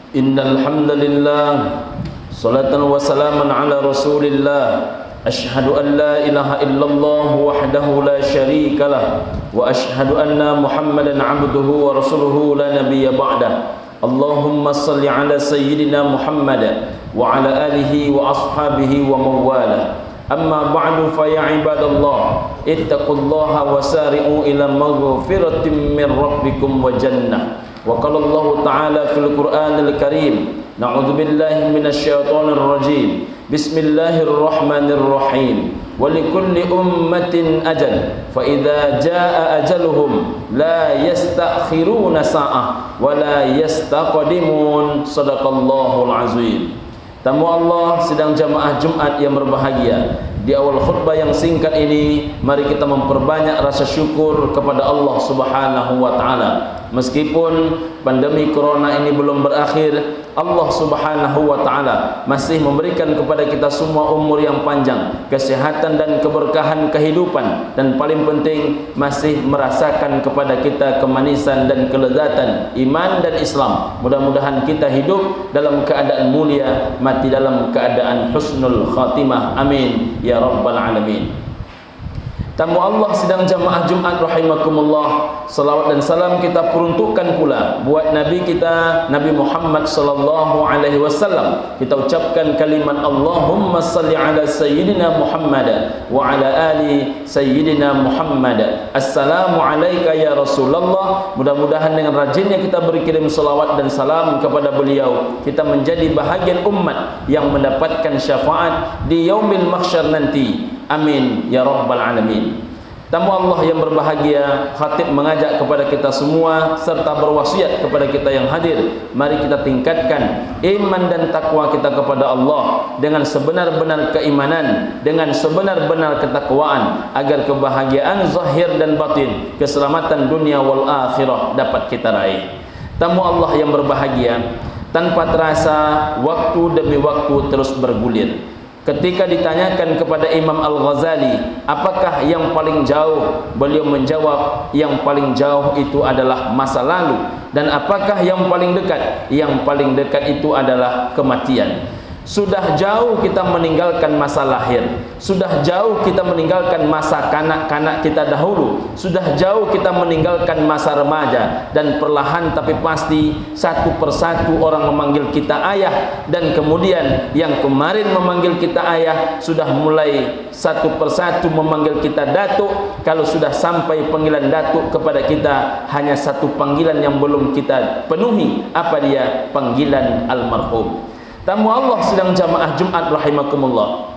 Innal hamdalillah salatan wa salaman ala Rasulillah. Asyhadu an la ilaha illallah wahdahu la syarikalah wa asyhadu anna Muhammadan abduhu wa rasuluhu la nabiyya ba'dah. Allahumma salli ala sayyidina Muhammad wa ala alihi wa ashabihi wa mawala. Amma ba'du fa ya ibadallah ittaqullaha wa sari'u ila maghfiratin min rabbikum wa jannah. Wa qala Allah ta'ala fil Qur'anil Karim, na'udzu billahi minasy syaithanir rajim. Bismillahirrahmanirrahim. Wa likulli ummatin ajal, fa idza jaa ajaluhum la yastakhiruna sa'ah wa la yastaqdimun. Shadaqallahul azim. Tamu Allah sidang jamaah Jumat yang berbahagia, di awal khutbah yang singkat ini, mari kita memperbanyak rasa syukur kepada Allah Subhanahu wa taala. Meskipun pandemi corona ini belum berakhir, Allah Subhanahu wa taala masih memberikan kepada kita semua umur yang panjang, kesehatan dan keberkahan kehidupan, dan paling penting masih merasakan kepada kita kemanisan dan kelezatan iman dan Islam. Mudah-mudahan kita hidup dalam keadaan mulia, mati dalam keadaan husnul khatimah. Amin ya rabbal alamin. Tamu Allah sidang jamaah Jumat rahimakumullah, salawat dan salam kita peruntukkan pula buat Nabi kita, Nabi Muhammad sallallahu alaihi wasallam. Kita ucapkan kalimat Allahumma salli ala sayyidina Muhammad wa ala ali sayyidina Muhammad. Assalamu alayka ya Rasulullah. Mudah-mudahan dengan rajinnya kita berkirim salawat dan salam kepada beliau, kita menjadi bahagian umat yang mendapatkan syafaat di yaumil mahsyar nanti. Amin ya rabbal alamin. Tamu Allah yang berbahagia, khatib mengajak kepada kita semua serta berwasiat kepada kita yang hadir, mari kita tingkatkan iman dan takwa kita kepada Allah dengan sebenar-benar keimanan, dengan sebenar-benar ketakwaan, agar kebahagiaan zahir dan batin, keselamatan dunia wal akhirah dapat kita raih. Tamu Allah yang berbahagia, tanpa terasa waktu demi waktu terus bergulir. Ketika ditanyakan kepada Imam Al-Ghazali, apakah yang paling jauh? Beliau menjawab, yang paling jauh itu adalah masa lalu. Dan apakah yang paling dekat? Yang paling dekat itu adalah kematian. Sudah jauh kita meninggalkan masa lahir, sudah jauh kita meninggalkan masa kanak-kanak kita dahulu, sudah jauh kita meninggalkan masa remaja, dan perlahan tapi pasti satu persatu orang memanggil kita ayah, dan kemudian yang kemarin memanggil kita ayah sudah mulai satu persatu memanggil kita datuk. Kalau sudah sampai panggilan datuk kepada kita, hanya satu panggilan yang belum kita penuhi. Apa dia? Panggilan almarhum. Tamu Allah sedang jamaah Jumat rahimakumullah,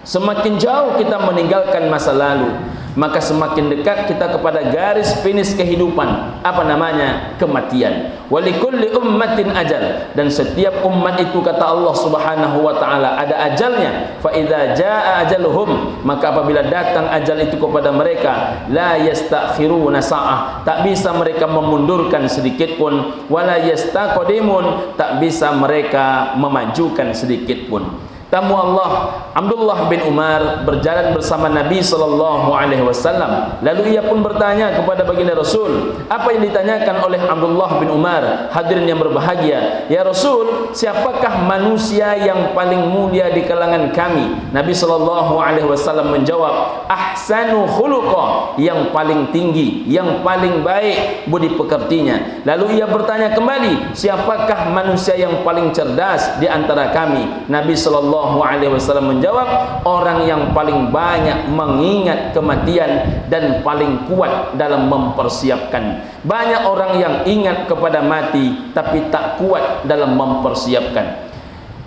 semakin jauh kita meninggalkan masa lalu, maka semakin dekat kita kepada garis finish kehidupan. Apa namanya? Kematian. Walikulli ummatin ajal, dan setiap umat itu kata Allah Subhanahu wa taala ada ajalnya. Fa idza jaa ajaluhum, maka apabila datang ajal itu kepada mereka, la yastakhiruna sa'ah, tak bisa mereka memundurkan sedikit pun, wala yastaqdimun, tak bisa mereka memajukan sedikit pun. Tamu Allah, Abdullah bin Umar berjalan bersama Nabi sallallahu alaihi wasallam. Lalu ia pun bertanya kepada baginda Rasul. Apa yang ditanyakan oleh Abdullah bin Umar? Hadirin yang berbahagia, ya Rasul, siapakah manusia yang paling mulia di kalangan kami? Nabi sallallahu alaihi wasallam menjawab, ahsanu khuluqa, yang paling tinggi, yang paling baik budi pekertinya. Lalu ia bertanya kembali, siapakah manusia yang paling cerdas di antara kami? Nabi sallallahu alaihi wasallam menjawab, orang yang paling banyak mengingat kematian dan paling kuat dalam mempersiapkan. Banyak orang yang ingat kepada mati tapi tak kuat dalam mempersiapkan.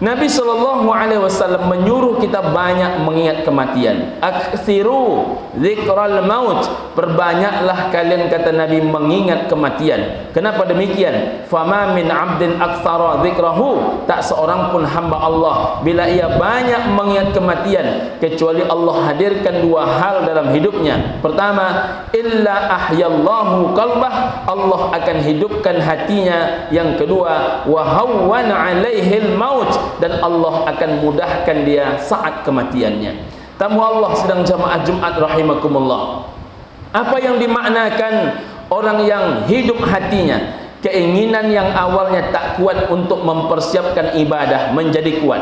Nabi sallallahu alaihi wasallam menyuruh kita banyak mengingat kematian. Aktsiru dzikral maut, perbanyaklah kalian kata Nabi mengingat kematian. Kenapa demikian? Fama min 'abdin aktsara dzikrahu, tak seorang pun hamba Allah bila ia banyak mengingat kematian kecuali Allah hadirkan dua hal dalam hidupnya. Pertama, illa ahyallahu qalbah, Allah akan hidupkan hatinya. Yang kedua, wa hawwana 'alaihil maut, dan Allah akan mudahkan dia saat kematiannya. Tamu Allah sedang jamaah Jumat rahimakumullah, apa yang dimaknakan orang yang hidup hatinya? Keinginan yang awalnya tak kuat untuk mempersiapkan ibadah menjadi kuat.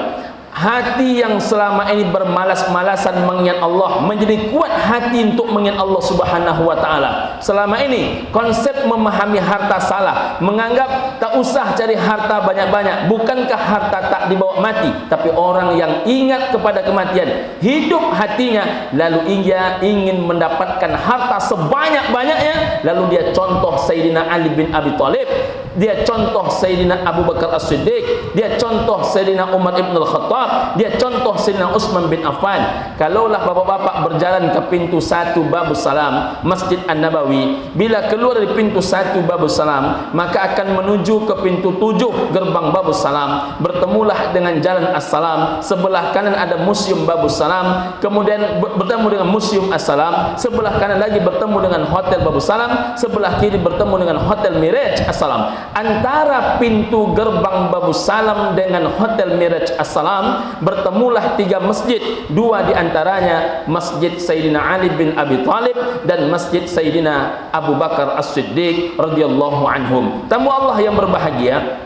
Hati yang selama ini bermalas-malasan mengingat Allah menjadi kuat hati untuk mengingat Allah Subhanahu wa taala. Selama ini konsep memahami harta salah, menganggap tak usah cari harta banyak-banyak. Bukankah harta tak dibawa mati, tapi orang yang ingat kepada kematian, hidup hatinya, lalu ia ingin mendapatkan harta sebanyak-banyaknya, lalu dia contoh Sayyidina Ali bin Abi Thalib, dia contoh Sayyidina Abu Bakar As-Siddiq, dia contoh Sayyidina Umar ibn al-Khattab, dia contoh Sayyidina Utsman bin Affan. Kalaulah bapak-bapak berjalan ke pintu 1 Babus Salam Masjid An-Nabawi, bila keluar dari pintu 1 Babus Salam, maka akan menuju ke pintu 7 gerbang Babus Salam, bertemulah dengan Jalan As-Salam. Sebelah kanan ada Museum Babus Salam, kemudian bertemu dengan Museum As-Salam. Sebelah kanan lagi bertemu dengan Hotel Babus Salam, sebelah kiri bertemu dengan Hotel Miraj As-Salam. Antara pintu gerbang Babus Salam dengan Hotel Miraj As-Salam bertemulah 3 masjid. 2 diantaranya Masjid Sayyidina Ali bin Abi Thalib dan Masjid Sayyidina Abu Bakar As-Siddiq radhiyallahu anhum. Tamu Allah yang berbahagia,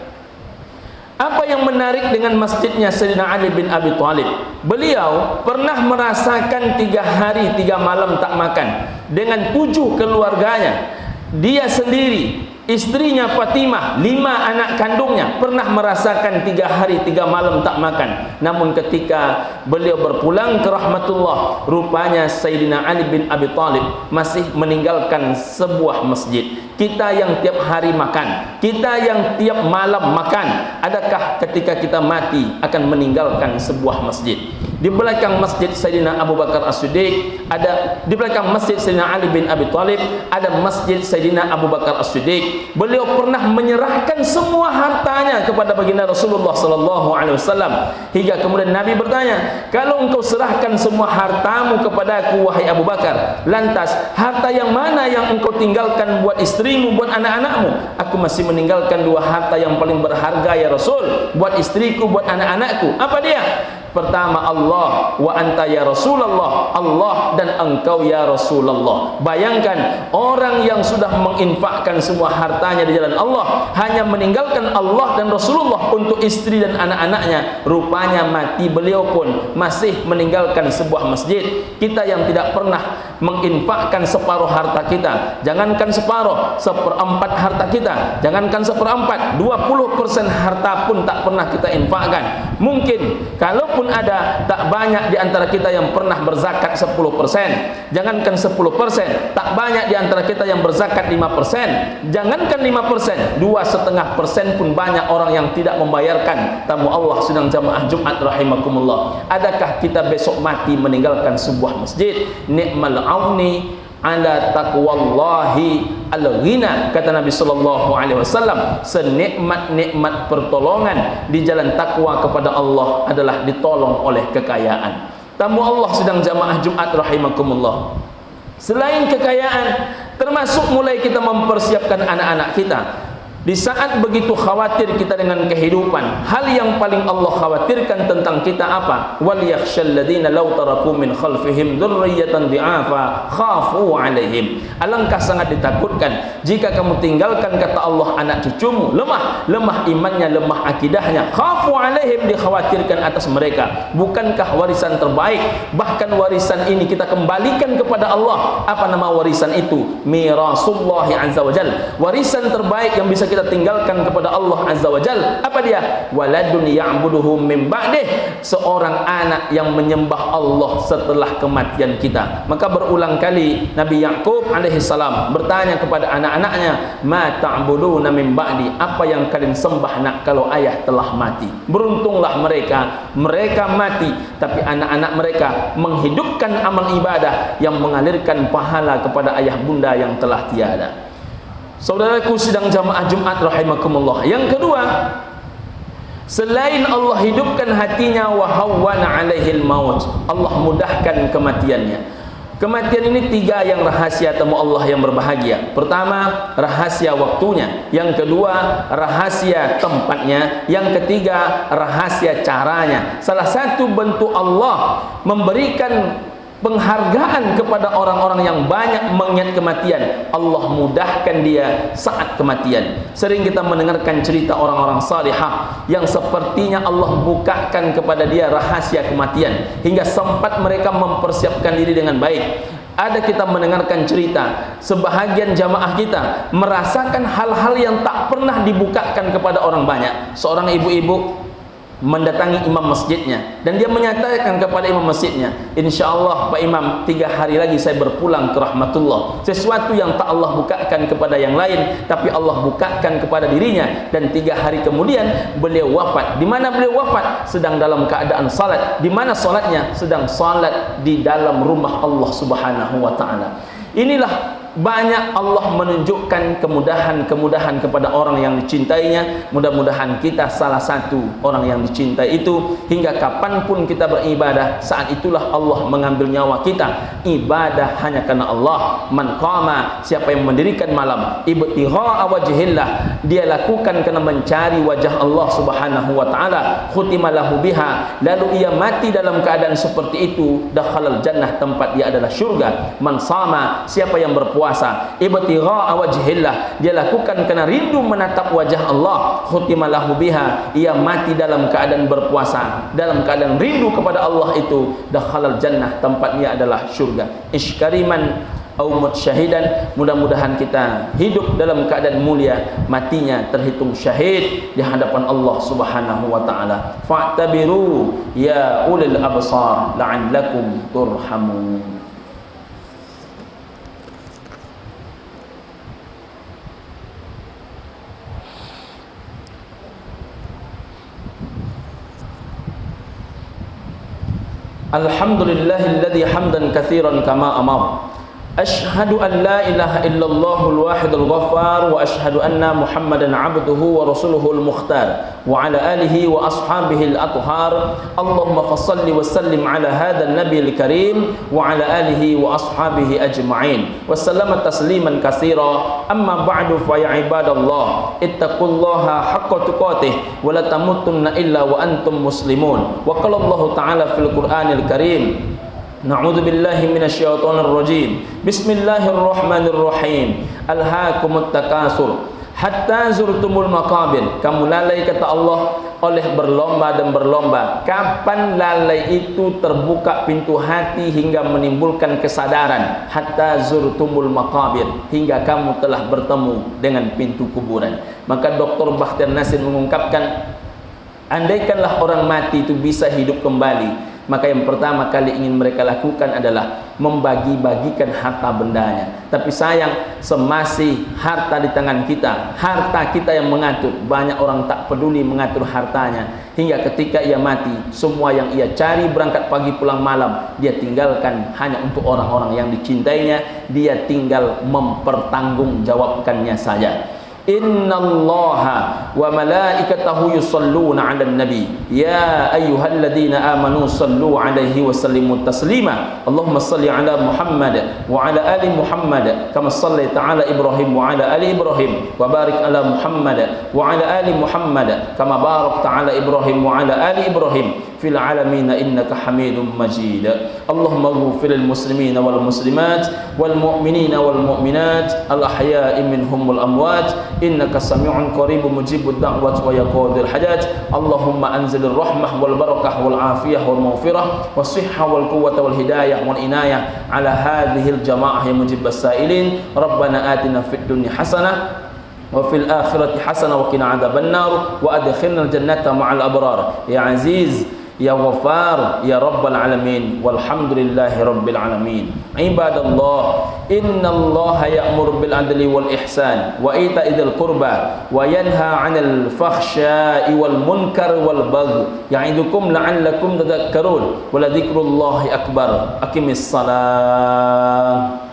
apa yang menarik dengan masjidnya Sayyidina Ali bin Abi Thalib? Beliau pernah merasakan 3 hari 3 malam tak makan dengan 7 keluarganya. Dia sendiri, istrinya Fatimah, 5 anak kandungnya pernah merasakan 3 hari 3 malam tak makan. Namun ketika beliau berpulang ke rahmatullah, rupanya Sayyidina Ali bin Abi Thalib masih meninggalkan sebuah masjid. Kita yang tiap hari makan, kita yang tiap malam makan, adakah ketika kita mati akan meninggalkan sebuah masjid? Di belakang masjid Sayyidina Abu Bakar As-Siddiq ada, di belakang masjid Sayyidina Ali bin Abi Thalib ada masjid Sayyidina Abu Bakar As-Siddiq. Beliau pernah menyerahkan semua hartanya kepada baginda Rasulullah sallallahu alaihi wasallam, hingga kemudian Nabi bertanya, "Kalau engkau serahkan semua hartamu kepadaku wahai Abu Bakar, lantas harta yang mana yang engkau tinggalkan buat istrimu, buat anak-anakmu?" "Aku masih meninggalkan 2 harta yang paling berharga ya Rasul, buat istriku, buat anak-anakku." "Apa dia?" "Pertama Allah, wa anta ya Rasulullah, Allah dan engkau ya Rasulullah." Bayangkan orang yang sudah menginfakkan semua hartanya di jalan Allah, hanya meninggalkan Allah dan Rasulullah untuk istri dan anak-anaknya, rupanya mati beliau pun masih meninggalkan sebuah masjid. Kita yang tidak pernah menginfakkan separuh harta kita, jangankan separuh, 1/4 harta kita, jangankan 1/4, 20% harta pun tak pernah kita infakkan. Mungkin kalaupun ada, tak banyak di antara kita yang pernah berzakat 10%. Jangankan 10%, tak banyak di antara kita yang berzakat 5%. Jangankan 5%, 2,5% pun banyak orang yang tidak membayarkan. Tamu Allah sedang jamaah Jumat rahimakumullah. Adakah kita besok mati meninggalkan sebuah masjid? Ni'mal auni ala taqwallahi al-ghina, kata Nabi sallallahu alaihi wasallam, senikmat-nikmat pertolongan di jalan takwa kepada Allah adalah ditolong oleh kekayaan. Tamu Allah sedang jamaah Jumat rahimakumullah. Selain kekayaan, termasuk mulai kita mempersiapkan anak-anak kita. Di saat begitu khawatir kita dengan kehidupan, hal yang paling Allah khawatirkan tentang kita apa? Wal yakhshal ladzina law taraku min khalfihim dzurriyyatan dhi'afa khafu 'alaihim. Alangkah sangat ditakutkan jika kamu tinggalkan, kata Allah, anak cucumu lemah imannya, lemah akidahnya. Khafu 'alaihim, dikhawatirkan atas mereka. Bukankah warisan terbaik? Bahkan warisan ini kita kembalikan kepada Allah. Apa nama warisan itu? Mirasullahi azza wajalla. Warisan terbaik yang bisa kita tinggalkan kepada Allah azza wajalla, apa dia? Waladun ya'buduhu min ba'dih, seorang anak yang menyembah Allah setelah kematian kita. Maka berulang kali Nabi Ya'qub alaihi salam bertanya kepada anak-anaknya, ma ta'buduna min ba'di, apa yang kalian sembah nak kalau ayah telah mati? Beruntunglah mereka mati, tapi anak-anak mereka menghidupkan amal ibadah yang mengalirkan pahala kepada ayah bunda yang telah tiada. Saudaraku sedang jamaah Jumat rahimakumullah. Yang kedua, selain Allah hidupkan hatinya, wa hawwana 'alaihil maut, Allah mudahkan kematiannya. Kematian ini 3 yang rahasia tamu Allah yang berbahagia. Pertama, rahasia waktunya. Yang kedua, rahasia tempatnya. Yang ketiga, rahasia caranya. Salah satu bentuk Allah memberikan penghargaan kepada orang-orang yang banyak mengingat kematian. Allah mudahkan dia saat kematian. Sering kita mendengarkan cerita orang-orang salihah yang sepertinya Allah bukakan kepada dia rahasia kematian hingga sempat mereka mempersiapkan diri dengan baik. Ada kita mendengarkan cerita sebahagian jamaah kita merasakan hal-hal yang tak pernah dibukakan kepada orang banyak. Seorang ibu-ibu mendatangi imam masjidnya dan dia menyatakan kepada imam masjidnya, "Insyaallah Pak Imam, 3 hari lagi saya berpulang ke rahmatullah." Sesuatu yang tak Allah bukakan kepada yang lain, tapi Allah bukakan kepada dirinya, dan 3 hari kemudian beliau wafat. Di mana beliau wafat? Sedang dalam keadaan salat. Di mana salatnya? Sedang salat di dalam rumah Allah Subhanahu wa taala. Inilah banyak Allah menunjukkan kemudahan-kemudahan kepada orang yang dicintainya. Mudah-mudahan kita salah satu orang yang dicintai itu. Hingga kapanpun kita beribadah, saat itulah Allah mengambil nyawa kita. Ibadah hanya karena Allah. Man qama, siapa yang mendirikan malam ibtigha'a wajhillah, dia lakukan karena mencari wajah Allah Subhanahu wa taala, khutima lahu biha, lalu ia mati dalam keadaan seperti itu, dakhalal jannah, tempat dia adalah syurga. Man sama, siapa yang berpuasa ibtigha'a wajhillah, dia lakukan karena rindu menatap wajah Allah, khutima lahu biha, ia mati dalam keadaan berpuasa, dalam keadaan rindu kepada Allah itu, dakhalal jannah, tempatnya adalah syurga. Iskariman au mutsyahidan, mudah-mudahan kita hidup dalam keadaan mulia, matinya terhitung syahid di hadapan Allah Subhanahu wa taala. Fa'tabiru ya ulil absar la'allakum turhamun. Alhamdulillahilladzi hamdan katsiran kama amar. Ashhadu an la ilaha illallahul wahidul ghaffar wa ashhadu anna Muhammadan abduhu wa rasuluhul mukhtar wa ala alihi wa ashabihi al-athhar. Allahumma fassalli wa sallim ala hadzal nabiyil karim wa ala alihi wa ashabihi ajma'in wa sallama tasliman katsira. Amma ba'du, fa ya ibadallah ittaqullaha haqqa tuqatih wa la tamutunna illa wa antum muslimun. Wa qala Allah ta'ala fil Qur'anil Karim, na'udzu billahi minasyaitonir rajim. Bismillahirrahmanirrahim. Alhaakumut takasur hatta zurtumul maqabir. Kamu lalai, kata Allah, oleh berlomba dan berlomba. Kapan lalai itu terbuka pintu hati hingga menimbulkan kesadaran? Hatta zurtumul maqabir, hingga kamu telah bertemu dengan pintu kuburan. Maka Dr. Bakhtiar Nasir mengungkapkan, andaikanlah orang mati itu bisa hidup kembali, maka yang pertama kali ingin mereka lakukan adalah membagi-bagikan harta bendanya. Tapi sayang, semasih harta di tangan kita, harta kita yang mengatur. Banyak orang tak peduli mengatur hartanya, hingga ketika ia mati, semua yang ia cari berangkat pagi pulang malam, dia tinggalkan hanya untuk orang-orang yang dicintainya. Dia tinggal mempertanggungjawabkannya saja. Innallaha wa malaikatahu yusalluna 'alan nabi ya ayyuhalladzina amanu sallu 'alaihi wa sallimu taslima. Allahumma shalli 'ala Muhammad wa 'ala ali Muhammad kama shallaita 'ala Ibrahim wa 'ala ali Ibrahim wa barik 'ala Muhammad wa 'ala ali Muhammad kama barakta 'ala Ibrahim wa 'ala ali Ibrahim fil 'alamin innaka Hamidum Majid. Allahumma ighfir lil muslimina wal muslimat wal mu'minina wal mu'minat al ahya'i minhum wal amwat innaka sami'un qaribun mujibud da'wat wa yaqdir hajat. Allahumma anzilir rahmah wal barakah wal afiyah wal maghfirah was sihhah wal quwwata wal hidayah wal inayah ala hadhil jamaah yang mujibas sa'ilin. Rabbana atina fid dunya hasanah wa fil akhirati hasanah wa qina adzabannar wa adkhilnal jannata ma'al abrar ya aziz ya Ghaffar ya Rabbal Alamin. Walhamdulillahi Rabbil Alamin. Ibadallah, innallaha ya'muru bil adli wal ihsan wa ita'idzil qurba wa yanha 'anil fakhsya'i wal munkar wal baghi ya'idukum la'allakum tadhakkarun wa la dzikrullahi akbar. Aqimis salam.